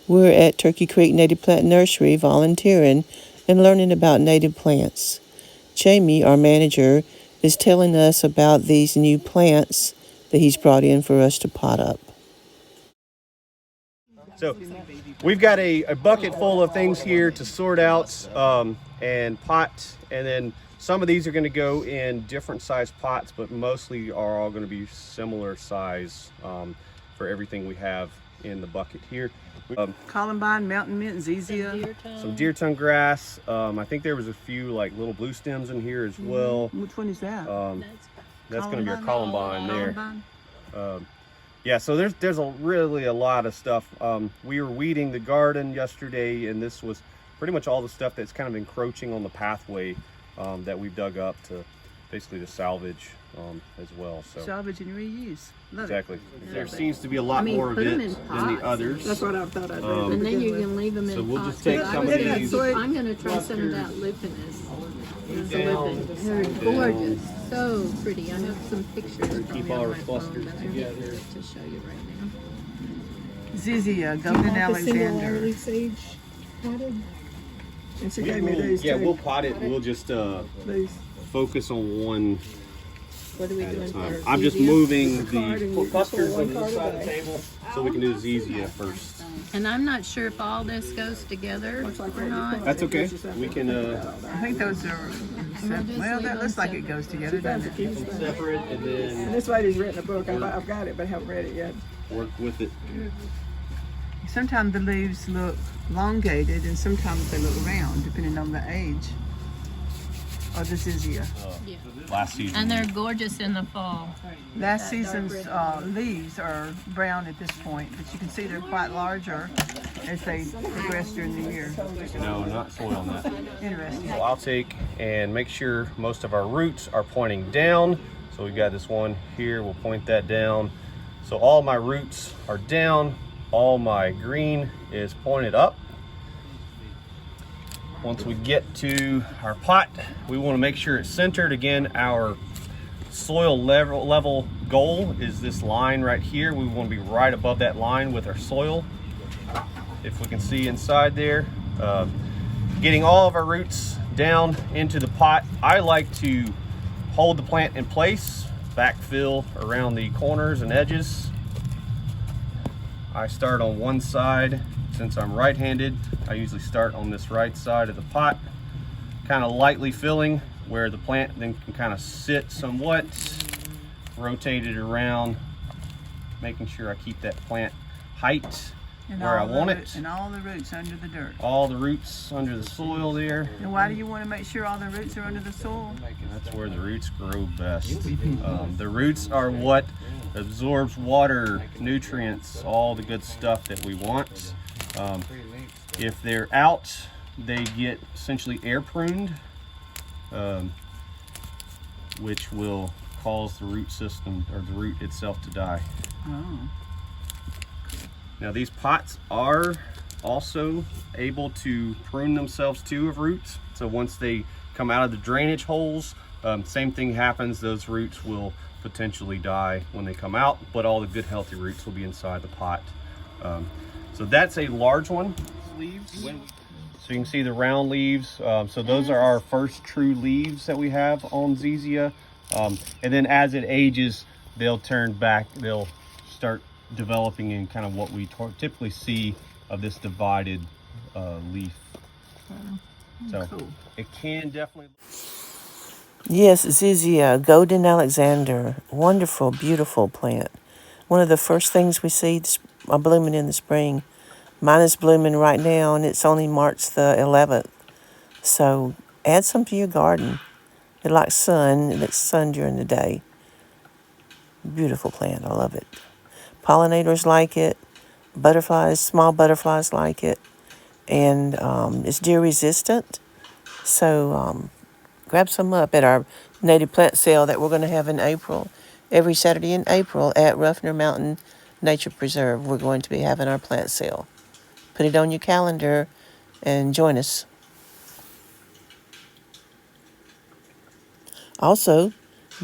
We're at Turkey Creek Native Plant Nursery volunteering and learning about native plants. Jamie, our manager, is telling us about these new plants that he's brought in for us to pot up. So we've got a bucket full of things here to sort out and pot, and then some of these are going to go in different size pots, but mostly are all going to be similar size for everything we have in the bucket here. Columbine, mountain mint, Zizia. Some deer tongue grass. I think there was a few like little blue stems in here as well. Which one is that? That's going to be our columbine there. Columbine? Yeah, so there's really a lot of stuff. We were weeding the garden yesterday, and this was pretty much all the stuff that's kind of encroaching on the pathway that we've dug up to basically to salvage as well. So Salvage and reuse. Love exactly. It. There seems to be a lot more of it than the others. That's what I thought I'd read. And then you can leave them in So we'll pots. just take some of these. I'm going to try some of that lupinus. They're gorgeous. So pretty. I have some pictures. Keep all our clusters together. To show you right now. Zizia-Golden Alexander. The sage potted. And she gave me these Yeah, too. we'll pot it. We'll just These. focus on one What are we at a doing time. first? I'm just Zizia? moving card and the you clusters pull on one this card side of the away. table so we can do Zizia first. And I'm not sure if all this goes together Looks like or what you not. put. That's okay. We can I think those are, well, that looks like it goes together, doesn't it? separate and And then this lady's written a book. I've got it, but I haven't read it yet. work with it. Sometimes the leaves look elongated and sometimes they look round, depending on the age of the Zizia. Last season. And they're gorgeous in the fall. Last season's leaves are brown at this point, but you can see they're quite larger as they progress during the year. No, not soil on that. Interesting. So I'll take and make sure most of our roots are pointing down. So we've got this one here, we'll point that down. So all my roots are down, all my green is pointed up. Once we get to our pot, we want to make sure it's centered. Again, our soil level goal is this line right here. We want to be right above that line with our soil. If we can see inside there, getting all of our roots down into the pot. I like to hold the plant in place, backfill around the corners and edges. I start on one side. Since I'm right-handed, I usually start on this right side of the pot, kind of lightly filling where the plant then can kind of sit somewhat, rotate it around, making sure I keep that plant height And where I all the want root- it. And all the roots under the dirt. All the roots under the soil there. And why do you want to make sure all the roots are under the soil? That's where the roots grow best. The roots are what absorbs water, nutrients, all the good stuff that we want. If they're out, they get essentially air pruned, which will cause the root system or the root itself to die. Oh. Now these pots are also able to prune themselves too of roots. So once they come out of the drainage holes, same thing happens. Those roots will potentially die when they come out, but all the good healthy roots will be inside the pot. So that's a large one. So you can see the round leaves. So those are our first true leaves that we have on Zizia. And then as it ages, they'll turn back, they'll start developing in kind of what we typically see of this divided leaf. So Cool. it can definitely. Yes, Zizia-Golden Alexander. Wonderful, beautiful plant. One of the first things we see blooming in the spring. Mine is blooming right now, and it's only March the 11th. So add some to your garden. It likes sun, and it's sun during the day. Beautiful plant. I love it. Pollinators like it. Butterflies, small butterflies like it. And it's deer resistant. So grab some up at our native plant sale that we're going to have in April. Every Saturday in April at Ruffner Mountain Nature Preserve, we're going to be having our plant sale. Put it on your calendar and join us. Also,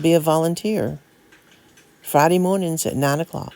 be a volunteer. Friday mornings at 9 o'clock.